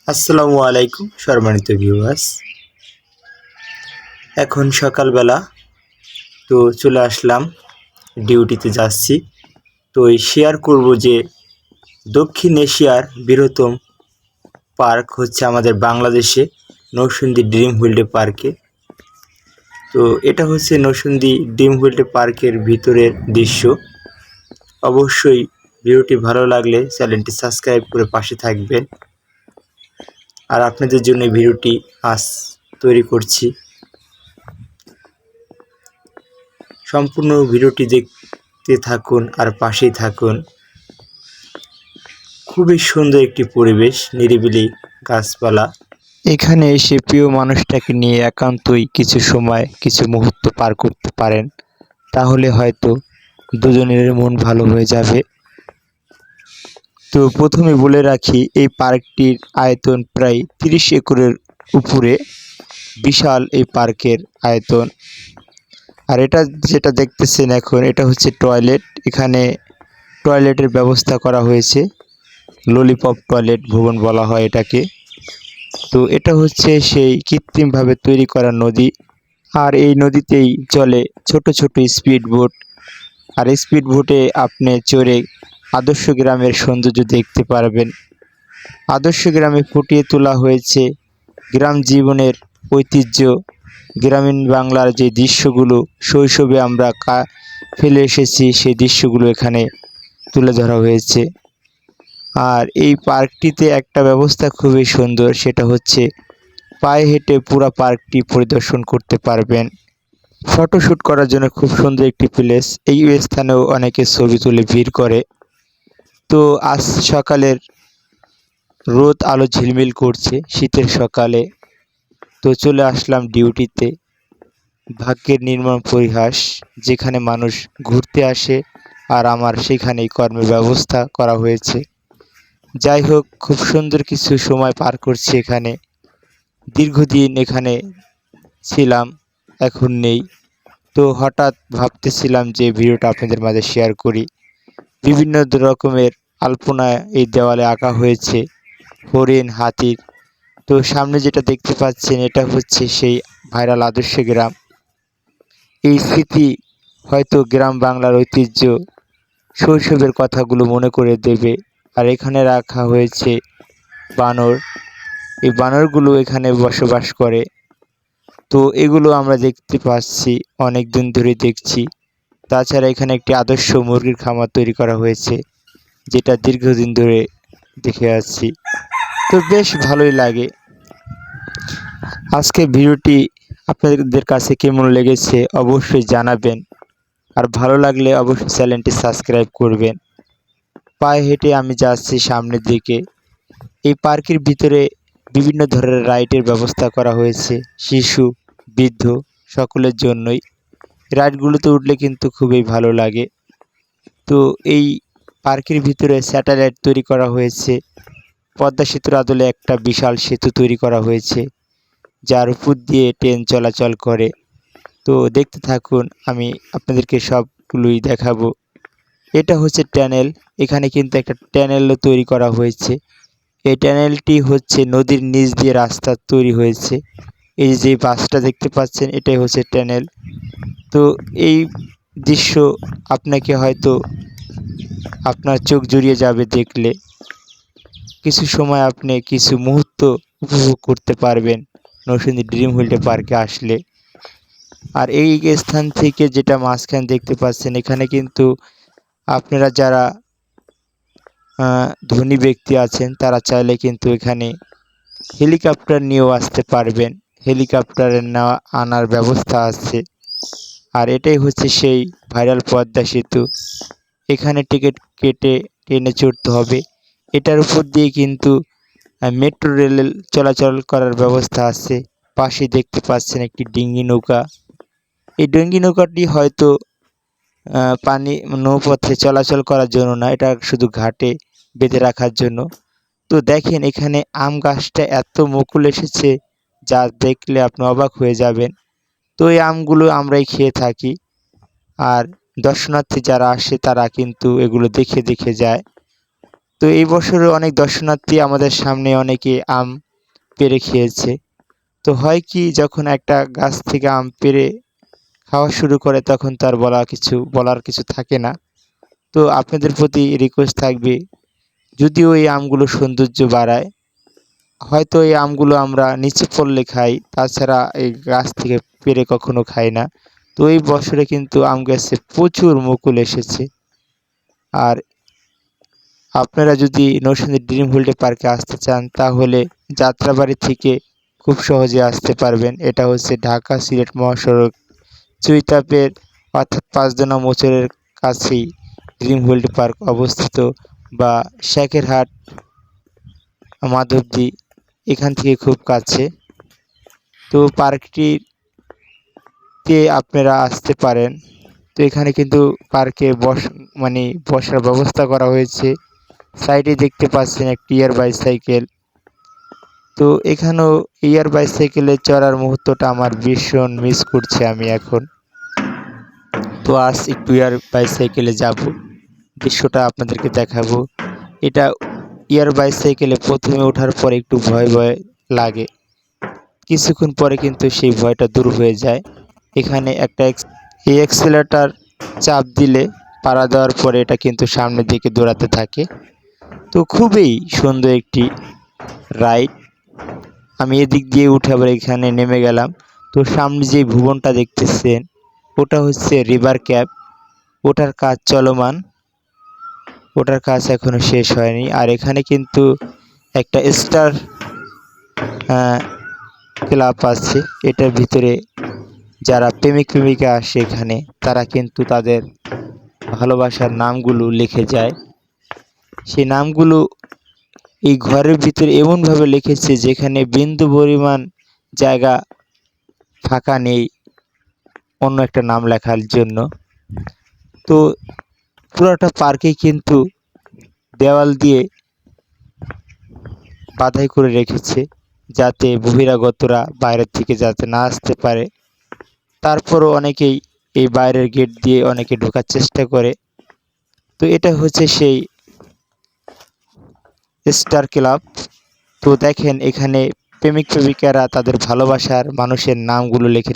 আসসালামু আলাইকুম সম্মানিত ভিউয়ার্স। এখন সকালবেলা, তো চলে আসলাম, ডিউটিতে যাচ্ছি। তো শেয়ার করব যে দক্ষিণ এশিয়ার বৃহত্তম পার্ক হচ্ছে আমাদের বাংলাদেশে নরসিংদী ড্রিম ওয়ার্ল্ড পার্কে। তো এটা হচ্ছে নরসিংদী ড্রিম ওয়ার্ল্ড পার্কের ভিতরের দৃশ্য। অবশ্যই ভিডিওটি ভালো লাগলে চ্যানেলটি সাবস্ক্রাইব করে পাশে থাকবেন। আর আপনাদের জন্য ভিডিওটি আজ তৈরি করছি। সম্পূর্ণ ভিডিওটি দেখতে থাকুন আর পাশেই থাকুন। খুবই সুন্দর একটি পরিবেশ, নিরিবিলি গাছপালা। এখানে এসে প্রিয় মানুষটাকে নিয়ে একান্তই কিছু সময় কিছু মুহূর্ত পার করতে পারেন, তাহলে হয়তো দুজনের মন ভালো হয়ে যাবে। তো প্রথমে বলে রাখি, এই পার্কটির আয়তন প্রায় 30 একরের উপরে। বিশাল এই পার্কের আয়তন। আর এটা যেটা দেখতেছেন এখন, এটা হচ্ছে টয়লেট। এখানে টয়লেটের ব্যবস্থা করা হয়েছে, ললিপপ টয়লেট ভবন বলা হয় এটাকে। তো এটা হচ্ছে সেই কৃত্রিমভাবে তৈরি করা নদী। আর এই নদীতেই চলে ছোট ছোট স্পিড বোট। আর স্পিড বোটে আপনি চড়ে আদর্শ গ্রামের সৌন্দর্য দেখতে পারবেন। আদর্শ গ্রামে ফুটিয়ে তোলা হয়েছে গ্রাম জীবনের ঐতিহ্য। গ্রামীণ বাংলার যে দৃশ্যগুলো শৈশবে আমরা ফেলে এসেছি, সেই দৃশ্যগুলো এখানে তুলে ধরা হয়েছে। আর এই পার্কটিতে একটা ব্যবস্থা খুবই সুন্দর, সেটা হচ্ছে পায়ে হেঁটে পুরো পার্কটি পরিদর্শন করতে পারবেন। ফটোশ্যুট করার জন্য খুব সুন্দর একটি প্লেস। এই স্থানেও অনেকে ছবি তুলে ভিড় করে। তো আজ সকালের রোদ আলো ঝিলমিল করছে শীতের সকালে। তো চলে আসলাম ডিউটিতে। ভাগ্যের নির্মম পরিহাস, যেখানে মানুষ ঘুরতে আসে আর আমার সেখানেই কর্মের ব্যবস্থা করা হয়েছে। যাই হোক, খুব সুন্দর কিছু সময় পার করছি এখানে। দীর্ঘদিন এখানে ছিলাম, এখন নেই। তো হঠাৎ ভাবতেছিলাম যে ভিডিওটা আপনাদের মাঝে শেয়ার করি। বিভিন্ন রকমের আলপনা এই দেওয়ালে আঁকা হয়েছে, হরিণ, হাতির। তো সামনে যেটা দেখতে পাচ্ছেন, এটা হচ্ছে সেই ভাইরাল আদর্শ গ্রাম। এই স্মৃতি হয়তো গ্রাম বাংলার ঐতিহ্য, শৈশবের কথাগুলো মনে করে দেবে। আর এখানে রাখা হয়েছে বানর। এই বানরগুলো এখানে বসবাস করে। তো এগুলো আমরা দেখতে পাচ্ছি, অনেক দিন ধরে দেখছি। তাছাড়া এখানে একটি আদর্শ মুরগির খামার তৈরি করা হয়েছে, যেটা দীর্ঘদিন ধরে দেখে আসছি। তো বেশ ভালোই লাগে। আজকে ভিডিওটি আপনাদের কাছে কেমন লেগেছে অবশ্যই জানাবেন। আর ভালো লাগলে অবশ্যই চ্যানেলটি সাবস্ক্রাইব করবেন। পায়ে হেঁটে আমি যাচ্ছি সামনের দিকে। এই পার্কের ভিতরে বিভিন্ন ধরনের রাইডের ব্যবস্থা করা হয়েছে, শিশু, বৃদ্ধ সকলের জন্যই। রাইডগুলোতে উঠলে কিন্তু খুবই ভালো লাগে। তো এই পার্কের ভিতরে স্যাটেলাইট তৈরি করা হয়েছে। পদ্মা সেতুর আদলে একটা বিশাল সেতু তৈরি করা হয়েছে, যার উপর দিয়ে ট্রেন চলাচল করে। তো দেখতে থাকুন, আমি আপনাদেরকে সবগুলোই দেখাবো। এটা হচ্ছে টানেল। এখানে কিন্তু একটা টানেলও তৈরি করা হয়েছে। এই টানেলটি হচ্ছে নদীর নিচ দিয়ে রাস্তা তৈরি হয়েছে। এই যে বাসটা দেখতে পাচ্ছেন, এটাই হচ্ছে টানেল। তো এই দৃশ্য আপনাকে হয়তো আপনার চোখ জুড়িয়ে যাবে দেখলে। কিছু সময় আপনি কিছু মুহূর্ত উপভোগ করতে পারবেন নরসিংদী ড্রিম ওয়ার্ল্ড পার্কে আসলে। আর এই স্থান থেকে যেটা মাঝখানে দেখতে পাচ্ছেন, এখানে কিন্তু আপনারা যারা ধনী ব্যক্তি আছেন, তারা চাইলে কিন্তু এখানে হেলিকপ্টার নিয়েও আসতে পারবেন। হেলিকপ্টারে নেওয়া আনার ব্যবস্থা আছে। আর এটাই হচ্ছে সেই ভাইরাল পদ্মা সেতু। এখানে টিকিট কেটে ট্রেনে চড়তে হবে। এটার উপর দিয়ে কিন্তু মেট্রো রেল চলাচল করার ব্যবস্থা আছে। পাশে দেখতে পাচ্ছেন একটি ডিঙ্গি নৌকা। এই ডিঙ্গি নৌকাটি হয়তো পানি নৌপথে চলাচল করার জন্য না, এটা শুধু ঘাটে বেঁধে রাখার জন্য। তো দেখেন, এখানে আম গাছটা এত মুকুল এসেছে, যা দেখলে আপনি অবাক হয়ে যাবেন। তো এই আমগুলো আমরাই খেয়ে থাকি। আর দর্শনার্থী যারা আসে, তারা কিন্তু এগুলো দেখে দেখে যায়। তো এই বছরও অনেক দর্শনার্থী আমাদের সামনে অনেকে আম পেড়ে খেয়েছে। তো হয় কি, যখন একটা গাছ থেকে আম পেড়ে খাওয়া শুরু করে তখন তার বলার কিছু থাকে না। তো আপনাদের প্রতি রিকোয়েস্ট থাকবে, যদিও এই আমগুলো সৌন্দর্য বাড়ায়, হয়তো এই আমগুলো আমরা নিচে পড়লে খাই, তাছাড়া এই গাছ থেকে পেড়ে কখনো খাই না। তো এই বছরে কিন্তু আম গাছে প্রচুর মুকুল এসেছে। আর আপনারা যদি নরসিংদী ড্রিম হলিডে পার্কে আসতে চান তাহলে যাত্রাবাড়ি থেকে খুব সহজে আসতে পারবেন। এটা হচ্ছে ঢাকা সিলেট মহাসড়ক চুইতাপের অর্থাৎ ৫ মোচরের কাছেই ড্রিম হলিডে পার্ক অবস্থিত, বা শেখেরহাট মাধবদী এখান থেকে খুব কাছে। তো পার্কটিতে আপনারা আসতে পারেন। তো এখানে কিন্তু পার্কে বসার ব্যবস্থা করা হয়েছে। সাইডে দেখতে পাচ্ছেন একটি এয়ার বাইসাইকেল। তো এখানেও এয়ার বাইসাইকেলে চড়ার মুহূর্তটা আমার ভীষণ মিস করছি আমি এখন। তো আজ একটু এয়ার বাইসাইকেলে যাব, দৃশ্যটা আপনাদেরকে দেখাবো। এটা এয়ার বাইসাইকেলে প্রথমে ওঠার পর একটু ভয় ভয় লাগে, কিছুক্ষণ পরে কিন্তু সেই ভয়টা দূর হয়ে যায়। এখানে একটা এক্সেলেটর চাপ দিলে পাড়া দেওয়ার পরে এটা কিন্তু সামনের দিকে দৌড়াতে থাকে। তো খুবই সুন্দর একটি রাইড। আমি এদিক দিয়ে উঠে আবার এখানে নেমে গেলাম। তো সামনে যে ভুবনটা দেখতেছেন ওটা হচ্ছে রিভার ক্যাপ, ওটার কাজ চলমান, ওটার কাজ এখনো শেষ হয়নি। আর এখানে কিন্তু একটা স্টার ক্লাব আছে, এটার ভিতরে যারা প্রেমিক প্রেমিকা আসে এখানে তারা কিন্তু তাদের ভালোবাসার নামগুলো লিখে যায়। সেই নামগুলো এই ঘরের ভিতরে এমনভাবে লিখেছে যেখানে বিন্দু পরিমাণ জায়গা ফাঁকা নেই অন্য একটা নাম লেখার জন্য। তো পুরোটা পার্কে কিন্তু দেওয়াল দিয়ে বাধাই করে রেখেছে যাতে বহিরাগতরা বাইরের থেকে যাতে না আসতে পারে। তারপরও অনেকেই এই বাইরের গেট দিয়ে অনেকে ঢোকার চেষ্টা করে। তো এটা হচ্ছে সেই স্টার ক্লাব। তো দেখেন এখানে প্রেমিক প্রেমিকারা তাদের ভালোবাসার মানুষের নামগুলো লিখে